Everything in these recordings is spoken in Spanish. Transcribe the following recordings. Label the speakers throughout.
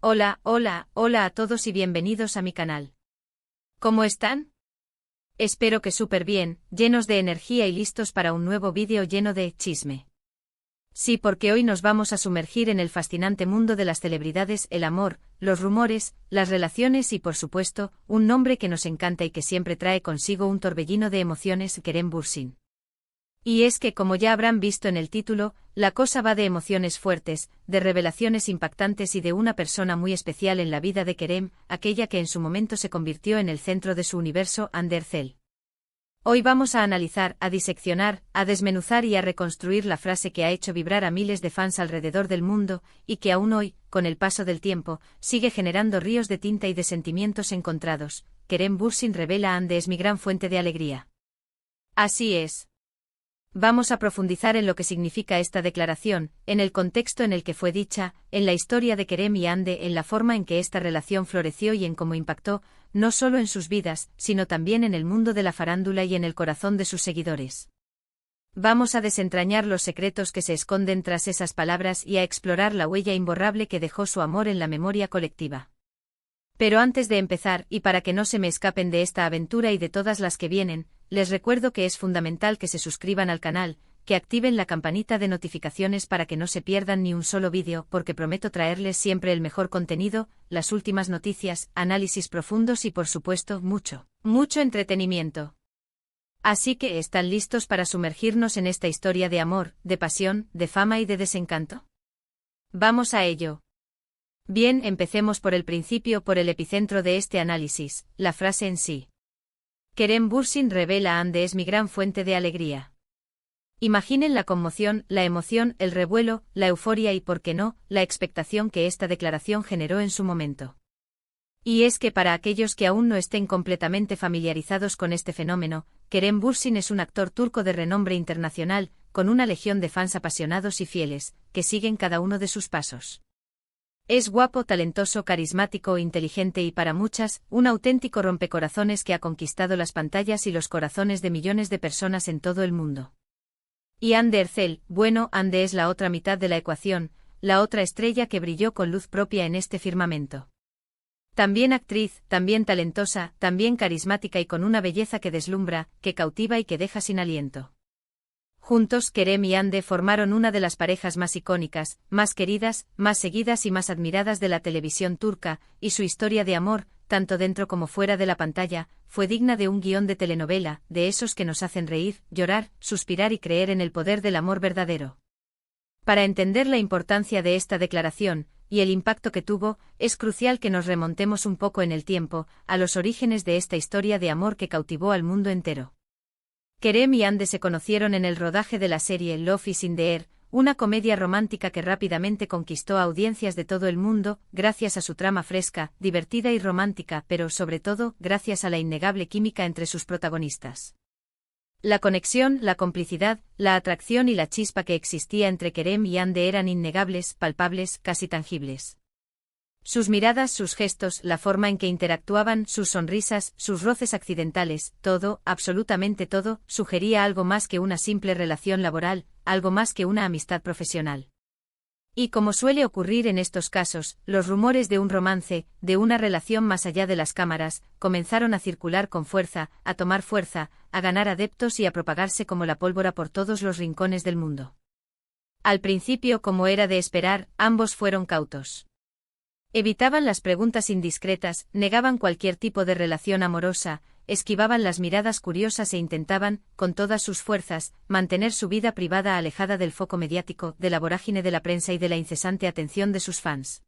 Speaker 1: Hola, hola, hola a todos y bienvenidos a mi canal. ¿Cómo están? Espero que súper bien, llenos de energía y listos para un nuevo vídeo lleno de chisme. Sí, porque hoy nos vamos a sumergir en el fascinante mundo de las celebridades, el amor, los rumores, las relaciones y por supuesto, un nombre que nos encanta y que siempre trae consigo un torbellino de emociones, Kerem Bürsin. Y es que, como ya habrán visto en el título, la cosa va de emociones fuertes, de revelaciones impactantes y de una persona muy especial en la vida de Kerem, aquella que en su momento se convirtió en el centro de su universo, Hande Erçel. Hoy vamos a analizar, a diseccionar, a desmenuzar y a reconstruir la frase que ha hecho vibrar a miles de fans alrededor del mundo, y que aún hoy, con el paso del tiempo, sigue generando ríos de tinta y de sentimientos encontrados. Kerem Bürsin revela: Hande es mi gran fuente de alegría. Así es. Vamos a profundizar en lo que significa esta declaración, en el contexto en el que fue dicha, en la historia de Kerem y Hande, en la forma en que esta relación floreció y en cómo impactó, no solo en sus vidas, sino también en el mundo de la farándula y en el corazón de sus seguidores. Vamos a desentrañar los secretos que se esconden tras esas palabras y a explorar la huella imborrable que dejó su amor en la memoria colectiva. Pero antes de empezar, y para que no se me escapen de esta aventura y de todas las que vienen, les recuerdo que es fundamental que se suscriban al canal, que activen la campanita de notificaciones para que no se pierdan ni un solo vídeo, porque prometo traerles siempre el mejor contenido, las últimas noticias, análisis profundos y por supuesto mucho entretenimiento. Así que, ¿están listos para sumergirnos en esta historia de amor, de pasión, de fama y de desencanto? Vamos a ello. Bien, empecemos por el principio, por el epicentro de este análisis, la frase en sí. Kerem Bürsin revela: Hande es mi gran fuente de alegría. Imaginen la conmoción, la emoción, el revuelo, la euforia y, por qué no, la expectación que esta declaración generó en su momento. Y es que para aquellos que aún no estén completamente familiarizados con este fenómeno, Kerem Bürsin es un actor turco de renombre internacional, con una legión de fans apasionados y fieles, que siguen cada uno de sus pasos. Es guapo, talentoso, carismático, inteligente y para muchas, un auténtico rompecorazones que ha conquistado las pantallas y los corazones de millones de personas en todo el mundo. Y Hande Erçel, bueno, Hande es la otra mitad de la ecuación, la otra estrella que brilló con luz propia en este firmamento. También actriz, también talentosa, también carismática y con una belleza que deslumbra, que cautiva y que deja sin aliento. Juntos, Kerem y Hande formaron una de las parejas más icónicas, más queridas, más seguidas y más admiradas de la televisión turca, y su historia de amor, tanto dentro como fuera de la pantalla, fue digna de un guión de telenovela, de esos que nos hacen reír, llorar, suspirar y creer en el poder del amor verdadero. Para entender la importancia de esta declaración, y el impacto que tuvo, es crucial que nos remontemos un poco en el tiempo, a los orígenes de esta historia de amor que cautivó al mundo entero. Kerem y Hande se conocieron en el rodaje de la serie Love is in the Air, una comedia romántica que rápidamente conquistó a audiencias de todo el mundo, gracias a su trama fresca, divertida y romántica, pero sobre todo, gracias a la innegable química entre sus protagonistas. La conexión, la complicidad, la atracción y la chispa que existía entre Kerem y Hande eran innegables, palpables, casi tangibles. Sus miradas, sus gestos, la forma en que interactuaban, sus sonrisas, sus roces accidentales, todo, absolutamente todo, sugería algo más que una simple relación laboral, algo más que una amistad profesional. Y como suele ocurrir en estos casos, los rumores de un romance, de una relación más allá de las cámaras, comenzaron a circular con fuerza, a tomar fuerza, a ganar adeptos y a propagarse como la pólvora por todos los rincones del mundo. Al principio, como era de esperar, ambos fueron cautos. Evitaban las preguntas indiscretas, negaban cualquier tipo de relación amorosa, esquivaban las miradas curiosas e intentaban, con todas sus fuerzas, mantener su vida privada alejada del foco mediático, de la vorágine de la prensa y de la incesante atención de sus fans.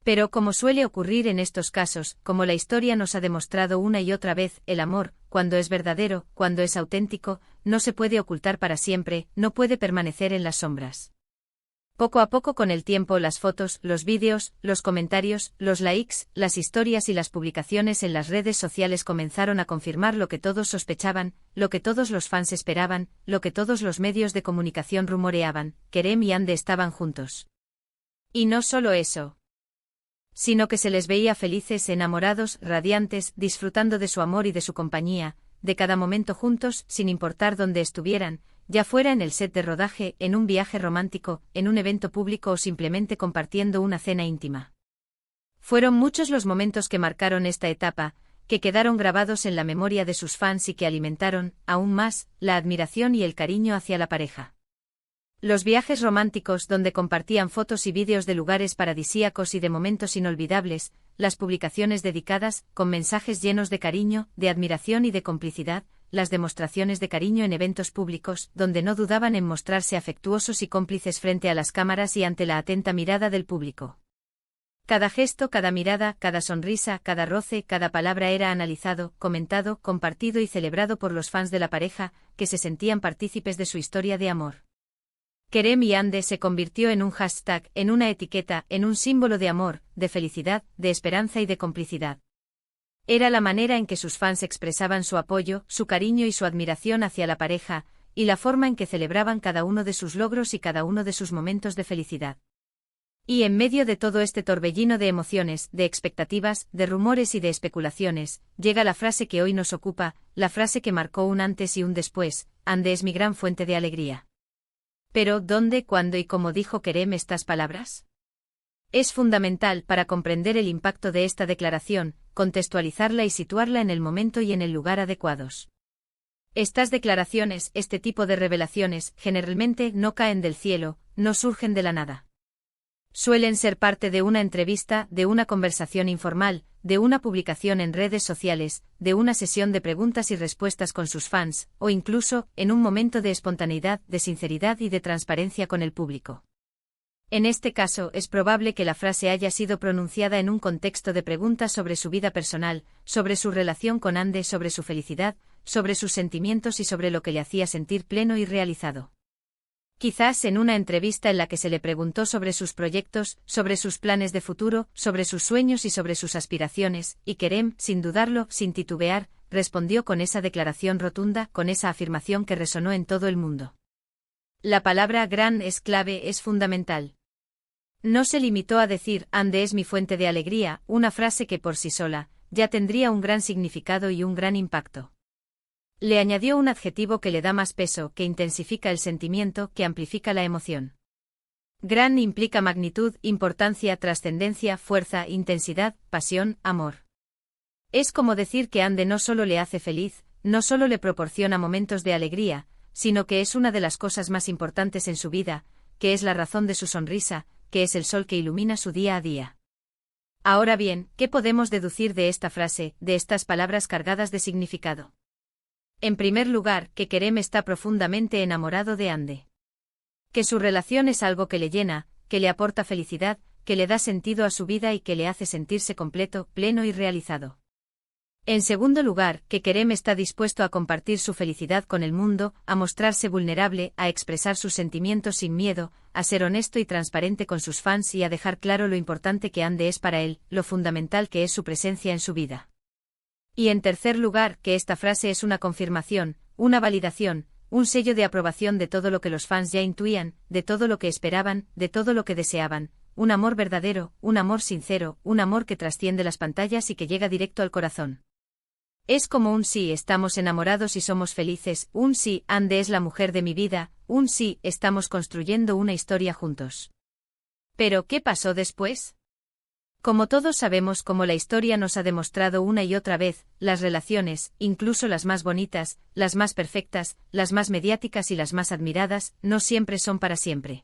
Speaker 1: Pero como suele ocurrir en estos casos, como la historia nos ha demostrado una y otra vez, el amor, cuando es verdadero, cuando es auténtico, no se puede ocultar para siempre, no puede permanecer en las sombras. Poco a poco, con el tiempo, las fotos, los vídeos, los comentarios, los likes, las historias y las publicaciones en las redes sociales comenzaron a confirmar lo que todos sospechaban, lo que todos los fans esperaban, lo que todos los medios de comunicación rumoreaban: Kerem y Hande estaban juntos. Y no solo eso, sino que se les veía felices, enamorados, radiantes, disfrutando de su amor y de su compañía, de cada momento juntos, sin importar dónde estuvieran, ya fuera en el set de rodaje, en un viaje romántico, en un evento público o simplemente compartiendo una cena íntima. Fueron muchos los momentos que marcaron esta etapa, que quedaron grabados en la memoria de sus fans y que alimentaron, aún más, la admiración y el cariño hacia la pareja. Los viajes románticos donde compartían fotos y vídeos de lugares paradisíacos y de momentos inolvidables, las publicaciones dedicadas, con mensajes llenos de cariño, de admiración y de complicidad, las demostraciones de cariño en eventos públicos, donde no dudaban en mostrarse afectuosos y cómplices frente a las cámaras y ante la atenta mirada del público. Cada gesto, cada mirada, cada sonrisa, cada roce, cada palabra era analizado, comentado, compartido y celebrado por los fans de la pareja, que se sentían partícipes de su historia de amor. Kerem y Hande se convirtió en un hashtag, en una etiqueta, en un símbolo de amor, de felicidad, de esperanza y de complicidad. Era la manera en que sus fans expresaban su apoyo, su cariño y su admiración hacia la pareja, y la forma en que celebraban cada uno de sus logros y cada uno de sus momentos de felicidad. Y en medio de todo este torbellino de emociones, de expectativas, de rumores y de especulaciones, llega la frase que hoy nos ocupa, la frase que marcó un antes y un después: Hande es mi gran fuente de alegría. Pero, ¿dónde, cuándo y cómo dijo Kerem estas palabras? Es fundamental para comprender el impacto de esta declaración, contextualizarla y situarla en el momento y en el lugar adecuados. Estas declaraciones, este tipo de revelaciones, generalmente no caen del cielo, no surgen de la nada. Suelen ser parte de una entrevista, de una conversación informal, de una publicación en redes sociales, de una sesión de preguntas y respuestas con sus fans, o incluso, en un momento de espontaneidad, de sinceridad y de transparencia con el público. En este caso, es probable que la frase haya sido pronunciada en un contexto de preguntas sobre su vida personal, sobre su relación con Hande, sobre su felicidad, sobre sus sentimientos y sobre lo que le hacía sentir pleno y realizado. Quizás en una entrevista en la que se le preguntó sobre sus proyectos, sobre sus planes de futuro, sobre sus sueños y sobre sus aspiraciones, y Kerem, sin dudarlo, sin titubear, respondió con esa declaración rotunda, con esa afirmación que resonó en todo el mundo. La palabra gran es clave, es fundamental. No se limitó a decir, Hande es mi fuente de alegría, una frase que por sí sola, ya tendría un gran significado y un gran impacto. Le añadió un adjetivo que le da más peso, que intensifica el sentimiento, que amplifica la emoción. Gran implica magnitud, importancia, trascendencia, fuerza, intensidad, pasión, amor. Es como decir que Hande no solo le hace feliz, no solo le proporciona momentos de alegría, sino que es una de las cosas más importantes en su vida, que es la razón de su sonrisa, que es el sol que ilumina su día a día. Ahora bien, ¿qué podemos deducir de esta frase, de estas palabras cargadas de significado? En primer lugar, que Kerem está profundamente enamorado de Hande. Que su relación es algo que le llena, que le aporta felicidad, que le da sentido a su vida y que le hace sentirse completo, pleno y realizado. En segundo lugar, que Kerem está dispuesto a compartir su felicidad con el mundo, a mostrarse vulnerable, a expresar sus sentimientos sin miedo, a ser honesto y transparente con sus fans y a dejar claro lo importante que Hande es para él, lo fundamental que es su presencia en su vida. Y en tercer lugar, que esta frase es una confirmación, una validación, un sello de aprobación de todo lo que los fans ya intuían, de todo lo que esperaban, de todo lo que deseaban, un amor verdadero, un amor sincero, un amor que trasciende las pantallas y que llega directo al corazón. Es como un sí, estamos enamorados y somos felices, un sí, Hande es la mujer de mi vida, un sí, estamos construyendo una historia juntos. Pero, ¿qué pasó después? Como todos sabemos, como la historia nos ha demostrado una y otra vez, las relaciones, incluso las más bonitas, las más perfectas, las más mediáticas y las más admiradas, no siempre son para siempre.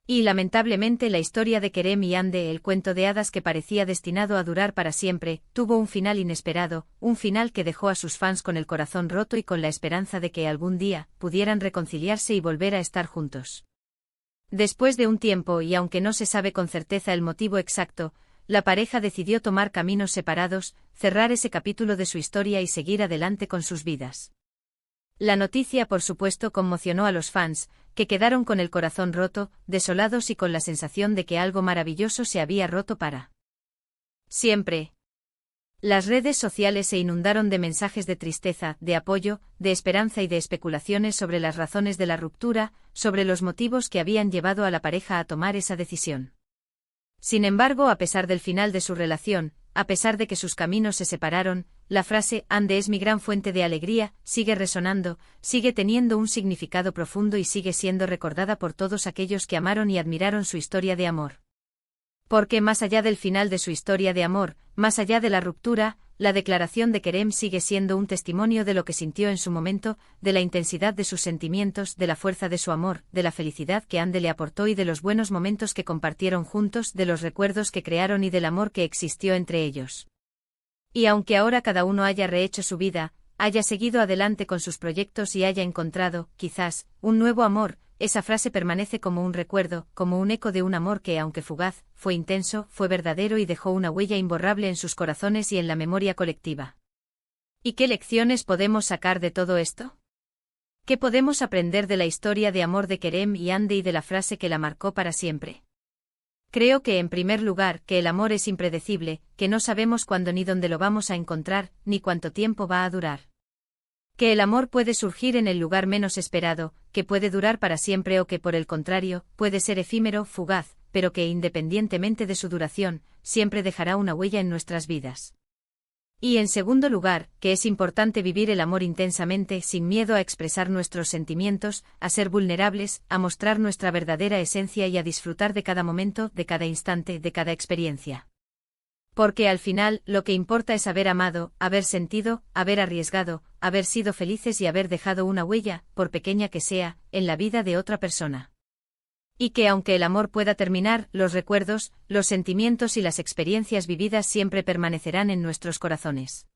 Speaker 1: Y lamentablemente la historia de Kerem y Hande, el cuento de hadas que parecía destinado a durar para siempre, tuvo un final inesperado, un final que dejó a sus fans con el corazón roto y con la esperanza de que algún día pudieran reconciliarse y volver a estar juntos. Después de un tiempo y aunque no se sabe con certeza el motivo exacto, la pareja decidió tomar caminos separados, cerrar ese capítulo de su historia y seguir adelante con sus vidas. La noticia, por supuesto, conmocionó a los fans, que quedaron con el corazón roto, desolados y con la sensación de que algo maravilloso se había roto para siempre. Las redes sociales se inundaron de mensajes de tristeza, de apoyo, de esperanza y de especulaciones sobre las razones de la ruptura, sobre los motivos que habían llevado a la pareja a tomar esa decisión. Sin embargo, a pesar del final de su relación, a pesar de que sus caminos se separaron, la frase Hande es mi gran fuente de alegría sigue resonando, sigue teniendo un significado profundo y sigue siendo recordada por todos aquellos que amaron y admiraron su historia de amor. Porque más allá del final de su historia de amor, más allá de la ruptura, la declaración de Kerem sigue siendo un testimonio de lo que sintió en su momento, de la intensidad de sus sentimientos, de la fuerza de su amor, de la felicidad que Hande le aportó y de los buenos momentos que compartieron juntos, de los recuerdos que crearon y del amor que existió entre ellos. Y aunque ahora cada uno haya rehecho su vida, haya seguido adelante con sus proyectos y haya encontrado, quizás, un nuevo amor, esa frase permanece como un recuerdo, como un eco de un amor que, aunque fugaz, fue intenso, fue verdadero y dejó una huella imborrable en sus corazones y en la memoria colectiva. ¿Y qué lecciones podemos sacar de todo esto? ¿Qué podemos aprender de la historia de amor de Kerem y Hande y de la frase que la marcó para siempre? Creo que, en primer lugar, que el amor es impredecible, que no sabemos cuándo ni dónde lo vamos a encontrar, ni cuánto tiempo va a durar. Que el amor puede surgir en el lugar menos esperado, que puede durar para siempre o que, por el contrario, puede ser efímero, fugaz, pero que, independientemente de su duración, siempre dejará una huella en nuestras vidas. Y en segundo lugar, que es importante vivir el amor intensamente, sin miedo a expresar nuestros sentimientos, a ser vulnerables, a mostrar nuestra verdadera esencia y a disfrutar de cada momento, de cada instante, de cada experiencia. Porque al final, lo que importa es haber amado, haber sentido, haber arriesgado, haber sido felices y haber dejado una huella, por pequeña que sea, en la vida de otra persona. Y que aunque el amor pueda terminar, los recuerdos, los sentimientos y las experiencias vividas siempre permanecerán en nuestros corazones.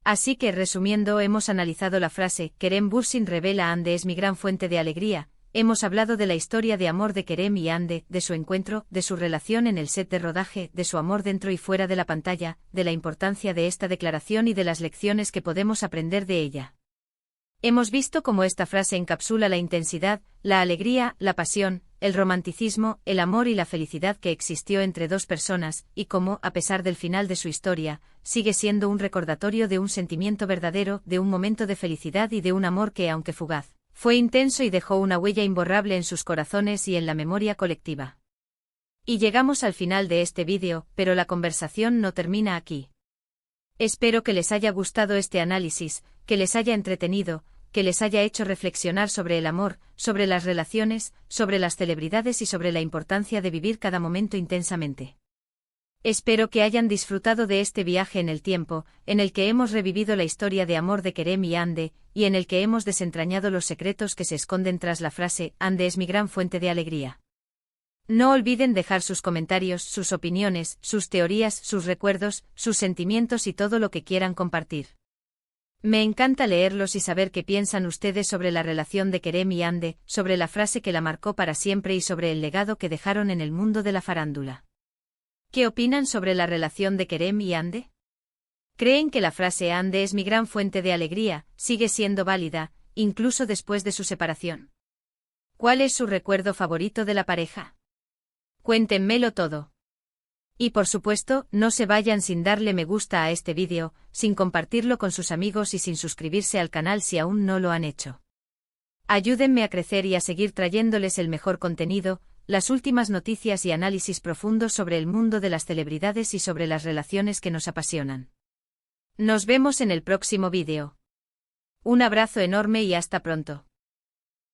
Speaker 1: Así que, resumiendo, hemos analizado la frase, Kerem Bürsin revela Hande es mi gran fuente de alegría. Hemos hablado de la historia de amor de Kerem y Hande, de su encuentro, de su relación en el set de rodaje, de su amor dentro y fuera de la pantalla, de la importancia de esta declaración y de las lecciones que podemos aprender de ella. Hemos visto cómo esta frase encapsula la intensidad, la alegría, la pasión, el romanticismo, el amor y la felicidad que existió entre dos personas, y cómo, a pesar del final de su historia, sigue siendo un recordatorio de un sentimiento verdadero, de un momento de felicidad y de un amor que, aunque fugaz, fue intenso y dejó una huella imborrable en sus corazones y en la memoria colectiva. Y llegamos al final de este vídeo, pero la conversación no termina aquí. Espero que les haya gustado este análisis, que les haya entretenido, que les haya hecho reflexionar sobre el amor, sobre las relaciones, sobre las celebridades y sobre la importancia de vivir cada momento intensamente. Espero que hayan disfrutado de este viaje en el tiempo, en el que hemos revivido la historia de amor de Kerem y Hande, y en el que hemos desentrañado los secretos que se esconden tras la frase, Hande es mi gran fuente de alegría. No olviden dejar sus comentarios, sus opiniones, sus teorías, sus recuerdos, sus sentimientos y todo lo que quieran compartir. Me encanta leerlos y saber qué piensan ustedes sobre la relación de Kerem y Hande, sobre la frase que la marcó para siempre y sobre el legado que dejaron en el mundo de la farándula. ¿Qué opinan sobre la relación de Kerem y Hande? ¿Creen que la frase Hande es mi gran fuente de alegría sigue siendo válida, incluso después de su separación? ¿Cuál es su recuerdo favorito de la pareja? Cuéntenmelo todo. Y por supuesto, no se vayan sin darle me gusta a este vídeo, sin compartirlo con sus amigos y sin suscribirse al canal si aún no lo han hecho. Ayúdenme a crecer y a seguir trayéndoles el mejor contenido, las últimas noticias y análisis profundos sobre el mundo de las celebridades y sobre las relaciones que nos apasionan. Nos vemos en el próximo vídeo. Un abrazo enorme y hasta pronto.